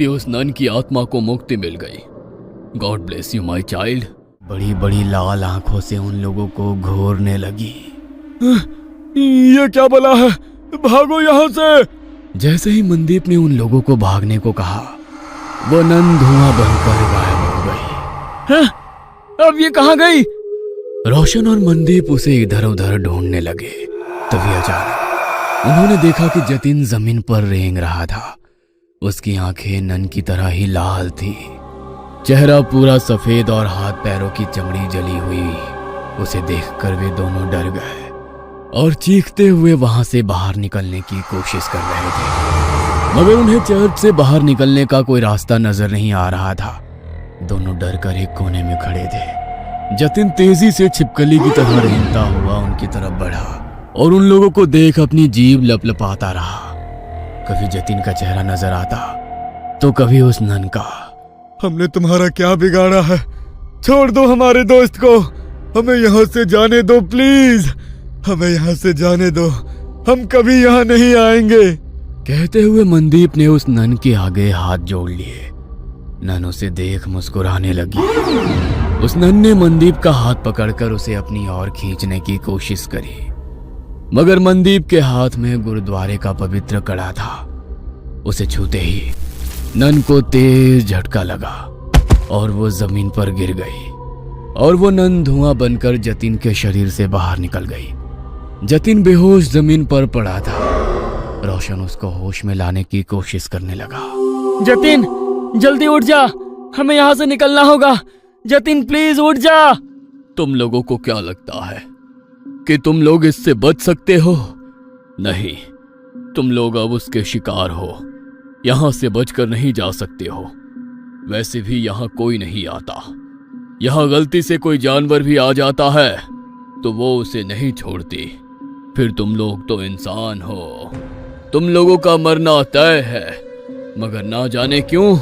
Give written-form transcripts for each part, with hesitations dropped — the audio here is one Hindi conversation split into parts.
उस नन की आत्मा को मुक्ति मिल गई। God bless you my child. बड़ी बड़ी लाल आंखों से उन लोगों को घूरने लगी। ये क्या बला है, भागो यहाँ से। जैसे ही मनदीप ने उन लोगों को भागने को कहा, वो नन धुआं बनकर गायब हो गई। अब ये कहाँ गई? रोशन और मनदीप उसे इधर उधर ढूंढने लगे। तभी अचानक उन्होंने देखा कि जतिन जमीन पर रेंग रहा था। उसकी आंखें नन की तरह ही लाल थी, चेहरा पूरा सफेद और हाथ पैरों की चमड़ी जली हुई। उसे देखकर वे दोनों डर गए और चीखते हुए वहां से बाहर निकलने की कोशिश कर रहे थे, मगर उन्हें चर्च से बाहर निकलने का कोई रास्ता नजर नहीं आ रहा था। दोनों डर कर एक कोने में खड़े थे। जतिन तेजी से छिपकली की तरह रेंगता हुआ उनकी तरफ बढ़ा और उन लोगों को देख अपनी जीभ लपलपाता रहा। कभी जतिन का चेहरा नजर आता तो कभी उस नन का। हमने तुम्हारा क्या बिगाड़ा है? छोड़ दो हमारे दोस्त को, हमें यहाँ से जाने दो प्लीज, हमें यहाँ से जाने दो, हम कभी यहाँ नहीं आएंगे। कहते हुए मनदीप ने उस नन के आगे हाथ जोड़ लिए। नन उसे देख मुस्कुराने लगी। उस नन ने मनदीप का हाथ पकड़कर उसे अपनी ओर खींचने की कोशिश करी, मगर मनदीप के हाथ में गुरुद्वारे का पवित्र कड़ा था। उसे छूते ही नन को तेज झटका लगा और वो जमीन पर गिर गई और वो नन धुआं बनकर जतिन के शरीर से बाहर निकल गई। जतिन बेहोश जमीन पर पड़ा था। रोशन उसको होश में लाने की कोशिश करने लगा। जतिन जल्दी उठ जा, हमें यहाँ से निकलना होगा। जतिन प्लीज उठ जा। तुम लोगों को क्या लगता है कि तुम लोग इससे बच सकते हो? नहीं, तुम लोग अब उसके शिकार हो। यहां से बचकर नहीं जा सकते हो। वैसे भी यहां कोई नहीं आता। यहां गलती से कोई जानवर भी आ जाता है तो वो उसे नहीं छोड़ती। फिर तुम लोग तो इंसान हो, तुम लोगों का मरना तय है। मगर ना जाने क्यों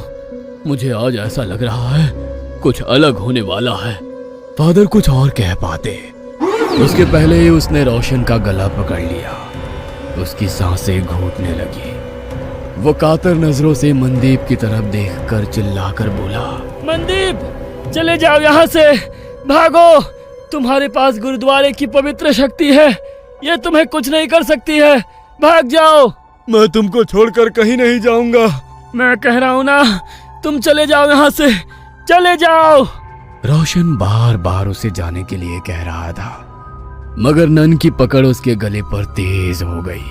मुझे आज ऐसा लग रहा है कुछ अलग होने वाला है। फादर कुछ और कह पाते, उसके पहले ही उसने रोशन का गला पकड़ लिया। उसकी सांसें घूटने लगी। वो कातर नजरों से मनदीप की तरफ देखकर चिल्लाकर बोला, मनदीप चले जाओ यहाँ से, भागो। तुम्हारे पास गुरुद्वारे की पवित्र शक्ति है, ये तुम्हें कुछ नहीं कर सकती है। भाग जाओ। मैं तुमको छोड़कर कहीं नहीं जाऊंगा। मैं कह रहा हूँ ना, तुम चले जाओ यहाँ से, चले जाओ। रोशन बार बार उसे जाने के लिए कह रहा था, मगर नन की पकड़ उसके गले पर तेज हो गई।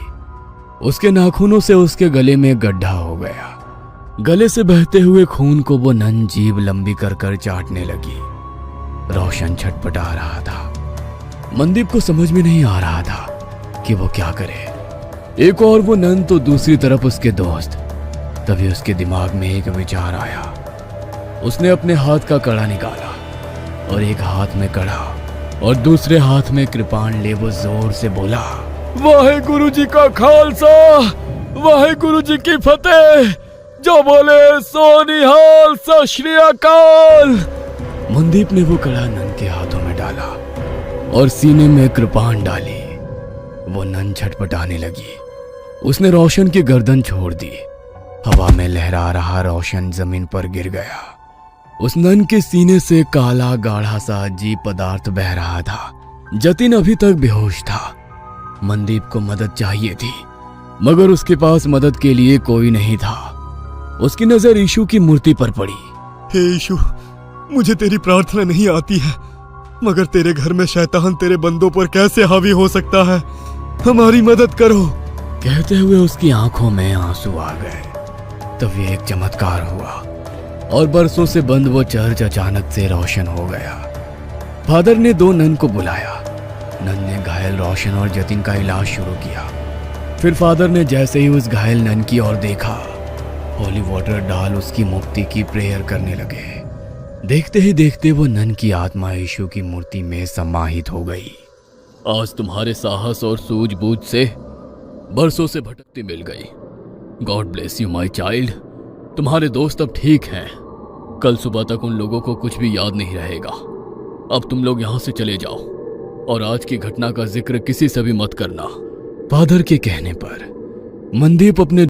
उसके नाखूनों से उसके गले में गड्ढा हो गया। गले से बहते हुए खून को वो नन जीभ लंबी कर कर चाटने लगी। रोशन छटपटा रहा था। मनदीप को समझ में नहीं आ रहा था कि वो क्या करे। एक और वो नन तो दूसरी तरफ उसके दोस्त। तभी उसके दिमाग में एक विचार आया। उसने अपने हाथ का कड़ा निकाला और एक हाथ में कड़ा और दूसरे हाथ में कृपाण ले वो जोर से बोला, वाहे जी का खालसा, वाहे जी की फतेह। जो बोले सो निहाल, सत श्री अकाल। मनदीप ने वो कड़ा नन के हाथों में डाला और सीने में कृपाण डाली। वो नन छटपटाने लगी। उसने रोशन की गर्दन छोड़ दी। हवा में लहरा रहा रोशन जमीन पर गिर गया। उस नन के सीने से काला गाढ़ा सा अजीब पदार्थ बह रहा था। जतिन अभी तक बेहोश था। मनदीप को मदद चाहिए थी, मगर उसके पास मदद के लिए कोई नहीं था। उसकी नजर यीशु की मूर्ति पर पड़ी। हे यीशु, मुझे तेरी प्रार्थना नहीं आती है, मगर तेरे घर में शैतान तेरे बंदों पर कैसे हावी हो सकता है? हमारी मदद करो। कहते हुए उसकी आंखों में आंसू आ गए। तभी एक चमत्कार हुआ और बरसों से बंद वो चर्च अचानक से रोशन हो गया। फादर ने दो नन को बुलाया। नन ने घायल रोशन और जतिन का इलाज शुरू किया। फिर फादर ने जैसे ही उस घायल नन की ओर देखा, होली वाटर डाल उसकी मुक्ति की प्रेयर करने लगे। देखते ही देखते वो नन की आत्मा यीशु की मूर्ति में समाहित हो गई। आज तुम्हारे साहस और सूझबूझ से बरसों से भटकती मिल गई। God bless you my child. तुम्हारे दोस्त अब ठीक हैं। कल सुबह तक उन लोगों को कुछ भी याद नहीं रहेगा। अब तुम लोग यहाँ से चले जाओ और आज की घटना का जिक्र किसी से भी मत करना। फादर के कहने पर मनदीप अपने